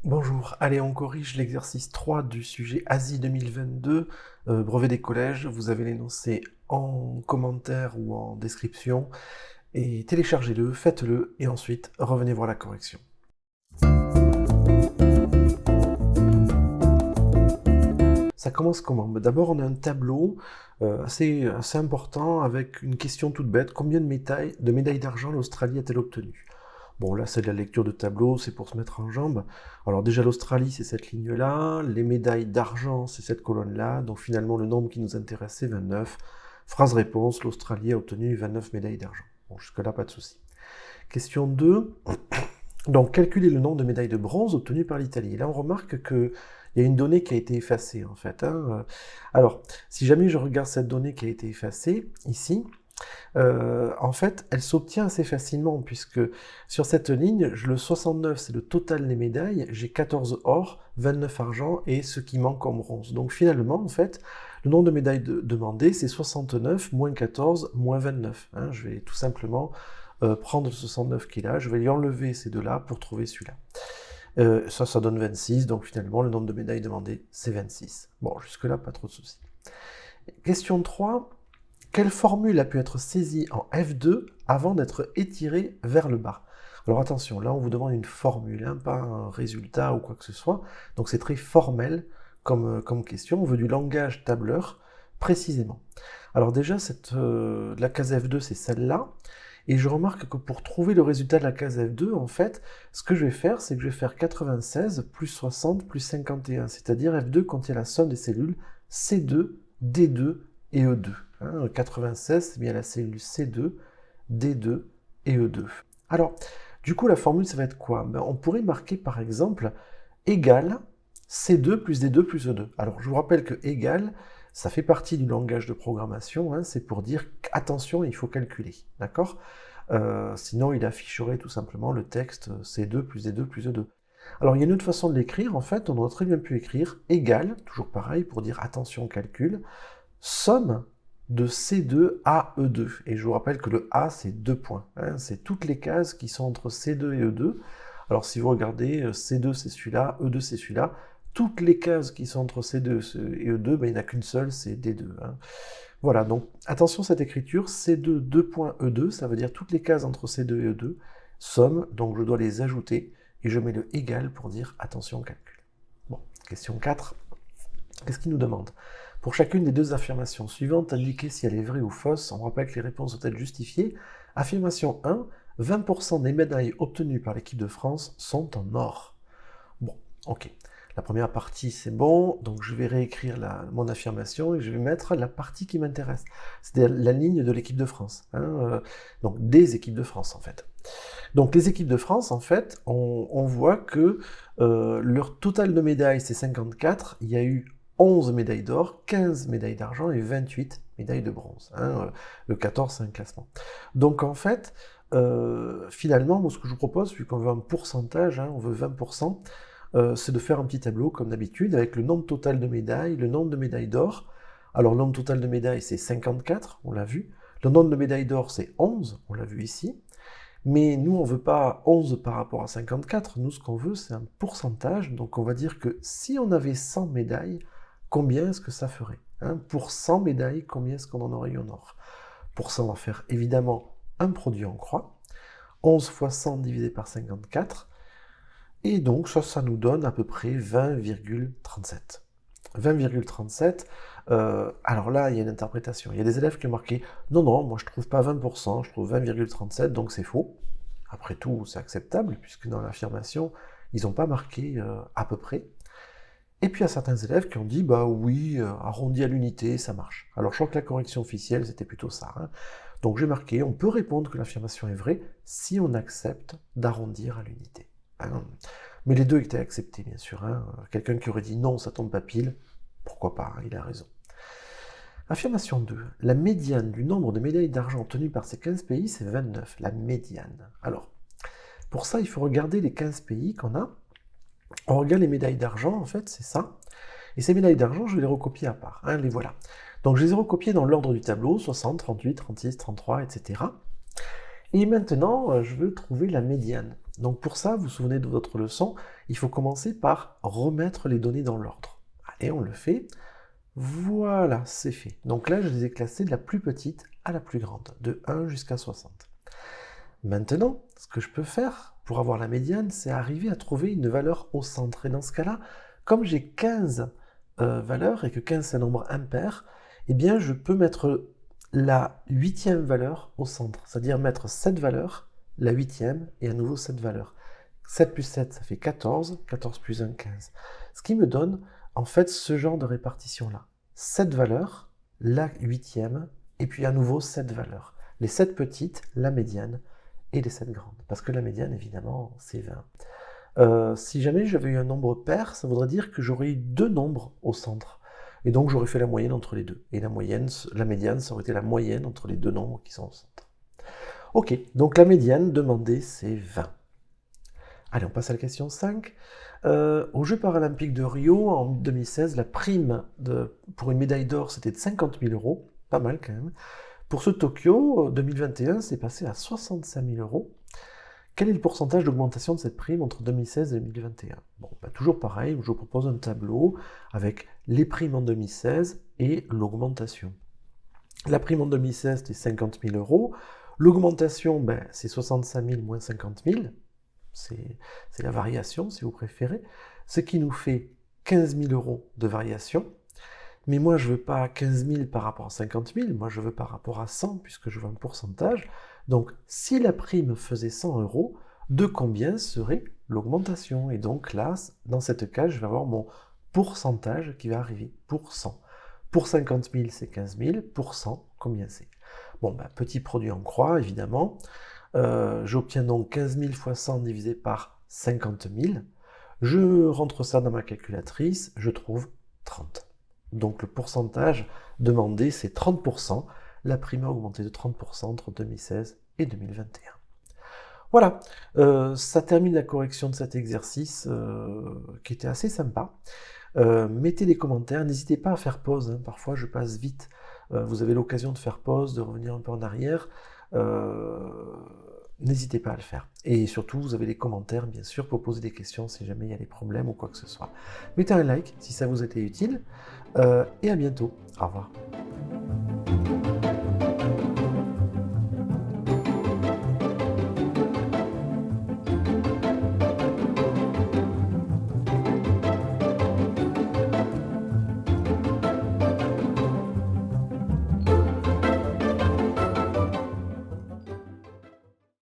Bonjour, allez on corrige l'exercice 3 du sujet Asie 2022, brevet des collèges, vous avez l'énoncé en commentaire ou en description, et téléchargez-le, faites-le, et ensuite revenez voir la correction. Ça commence comment? D'abord on a un tableau assez important avec une question toute bête, combien de médailles d'argent l'Australie a-t-elle obtenu? Bon, là, c'est de la lecture de tableau, c'est pour se mettre en jambe. Alors déjà, l'Australie, c'est cette ligne-là. Les médailles d'argent, c'est cette colonne-là. Donc finalement, le nombre qui nous intéresse, c'est 29. Phrase-réponse, l'Australie a obtenu 29 médailles d'argent. Bon, jusque-là, pas de souci. Question 2. Donc, calculer le nombre de médailles de bronze obtenues par l'Italie. Là, on remarque qu'il y a une donnée qui a été effacée, en fait. Alors, si jamais je regarde cette donnée qui a été effacée, ici, en fait, elle s'obtient assez facilement, puisque sur cette ligne, le 69, c'est le total des médailles, j'ai 14 or, 29 argent, et ce qui manque en bronze. Donc finalement, en fait, le nombre de médailles demandées, c'est 69, moins 14, moins 29. Hein. Je vais tout simplement prendre le 69 qui est là, je vais lui enlever ces deux-là pour trouver celui-là. Ça donne 26, donc finalement, le nombre de médailles demandées, c'est 26. Bon, jusque-là, pas trop de soucis. Question 3. Quelle formule a pu être saisie en F2 avant d'être étirée vers le bas? Alors attention, là on vous demande une formule, hein, pas un résultat ou quoi que ce soit, donc c'est très formel comme question, on veut du langage tableur précisément. Alors déjà, la case F2 c'est celle-là, et je remarque que pour trouver le résultat de la case F2, en fait, ce que je vais faire, c'est que je vais faire 96 plus 60 plus 51, c'est-à-dire F2 contient la somme des cellules C2, D2 et E2. 96, c'est bien la cellule C2, D2 et E2. Alors, du coup, la formule, ça va être quoi? On pourrait marquer, par exemple, égal C2 plus D2 plus E2. Alors, je vous rappelle que égal, ça fait partie du langage de programmation, c'est pour dire, attention, il faut calculer, d'accord? Sinon, il afficherait tout simplement le texte C2 plus D2 plus E2. Alors, il y a une autre façon de l'écrire, en fait, on aurait très bien pu écrire égal, toujours pareil, pour dire attention, calcul, somme de C2 à E2. Et je vous rappelle que le A, c'est 2 points. C'est toutes les cases qui sont entre C2 et E2. Alors si vous regardez, C2 c'est celui-là, E2 c'est celui-là. Toutes les cases qui sont entre C2 et E2, il n'y en a qu'une seule, c'est D2. Voilà, donc attention à cette écriture, C2, 2 points E2, ça veut dire toutes les cases entre C2 et E2, somme, donc je dois les ajouter, et je mets le égal pour dire attention au calcul. Bon, question 4. Qu'est-ce qu'il nous demande? Pour chacune des deux affirmations suivantes, indiquez si elle est vraie ou fausse. On rappelle que les réponses doivent être justifiées. Affirmation 1, 20% des médailles obtenues par l'équipe de France sont en or. Bon, ok. La première partie, c'est bon, donc je vais réécrire mon affirmation et je vais mettre la partie qui m'intéresse. C'est-à-dire la ligne de l'équipe de France. Donc des équipes de France, en fait. Donc les équipes de France, en fait, on voit que leur total de médailles, c'est 54. Il y a eu 11 médailles d'or, 15 médailles d'argent et 28 médailles de bronze. Le 14, c'est un classement. Donc en fait, finalement, moi, ce que je vous propose, vu qu'on veut un pourcentage, on veut 20%, c'est de faire un petit tableau, comme d'habitude, avec le nombre total de médailles, le nombre de médailles d'or. Alors le nombre total de médailles, c'est 54, on l'a vu. Le nombre de médailles d'or, c'est 11, on l'a vu ici. Mais nous, on ne veut pas 11 par rapport à 54, nous, ce qu'on veut, c'est un pourcentage. Donc on va dire que si on avait 100 médailles, combien est-ce que ça ferait? Pour 100 médailles, combien est-ce qu'on en aurait en or? Pour ça, on va faire évidemment un produit en croix. 11 fois 100 divisé par 54. Et donc ça nous donne à peu près 20,37. 20,37, alors là, il y a une interprétation. Il y a des élèves qui ont marqué « Non, non, moi je trouve pas 20%, je trouve 20,37, donc c'est faux. » Après tout, c'est acceptable, puisque dans l'affirmation, ils n'ont pas marqué à peu près. Et puis il y a certains élèves qui ont dit « Bah oui, arrondi à l'unité, ça marche. » Alors je crois que la correction officielle, c'était plutôt ça. Donc j'ai marqué « On peut répondre que l'affirmation est vraie si on accepte d'arrondir à l'unité. » Mais les deux étaient acceptés, bien sûr. Quelqu'un qui aurait dit non, ça tombe pas pile, pourquoi pas, il a raison. Affirmation 2. La médiane du nombre de médailles d'argent obtenues par ces 15 pays, c'est 29. La médiane. Alors, pour ça, il faut regarder les 15 pays qu'on a. On regarde les médailles d'argent, en fait, c'est ça. Et ces médailles d'argent, je vais les recopier à part. Les voilà. Donc, je les ai recopiées dans l'ordre du tableau, 60, 38, 36, 33, etc. Et maintenant, je veux trouver la médiane. Donc pour ça, vous vous souvenez de votre leçon, il faut commencer par remettre les données dans l'ordre. Allez, on le fait. Voilà, c'est fait. Donc là, je les ai classés de la plus petite à la plus grande, de 1 jusqu'à 60. Maintenant, ce que je peux faire pour avoir la médiane, c'est arriver à trouver une valeur au centre. Et dans ce cas-là, comme j'ai 15 valeurs et que 15 c'est un nombre impair, eh bien je peux mettre la huitième valeur au centre, c'est-à-dire mettre cette valeur, la huitième et à nouveau cette valeur. 7 plus 7, ça fait 14, 14 plus 1, 15. Ce qui me donne en fait ce genre de répartition-là. 7 valeurs, la huitième, et puis à nouveau 7 valeurs. Les 7 petites, la médiane, et les 7 grandes. Parce que la médiane, évidemment, c'est 20. Si jamais j'avais eu un nombre pair, ça voudrait dire que j'aurais eu deux nombres au centre. Et donc j'aurais fait la moyenne entre les deux. Et la médiane, ça aurait été la moyenne entre les deux nombres qui sont au centre. Ok, donc la médiane demandée, c'est 20. Allez, on passe à la question 5. Aux Jeux paralympiques de Rio, en 2016, la prime pour une médaille d'or, c'était de 50 000 euros. Pas mal quand même. Pour ce Tokyo 2021, c'est passé à 65 000 euros. Quel est le pourcentage d'augmentation de cette prime entre 2016 et 2021? Bon, toujours pareil, je vous propose un tableau avec les primes en 2016 et l'augmentation. La prime en 2016, c'était 50 000 euros. L'augmentation, c'est 65 000 moins 50 000. C'est la variation, si vous préférez. Ce qui nous fait 15 000 euros de variation. Mais moi, je ne veux pas 15 000 par rapport à 50 000, moi je veux par rapport à 100, puisque je veux un pourcentage. Donc, si la prime faisait 100 euros, de combien serait l'augmentation? Et donc là, dans cette case, je vais avoir mon pourcentage qui va arriver pour 100. Pour 50 000, c'est 15 000. Pour 100, combien c'est? Bon, petit produit en croix, évidemment. J'obtiens donc 15 000 fois 100 divisé par 50 000. Je rentre ça dans ma calculatrice, je trouve 30. Donc le pourcentage demandé, c'est 30%. La prime a augmenté de 30% entre 2016 et 2021. Voilà, ça termine la correction de cet exercice qui était assez sympa. Mettez des commentaires, n'hésitez pas à faire pause, hein. Parfois je passe vite. Vous avez l'occasion de faire pause, de revenir un peu en arrière. N'hésitez pas à le faire. Et surtout, vous avez des commentaires, bien sûr, pour poser des questions si jamais il y a des problèmes ou quoi que ce soit. Mettez un like si ça vous a été utile. Et à bientôt. Au revoir.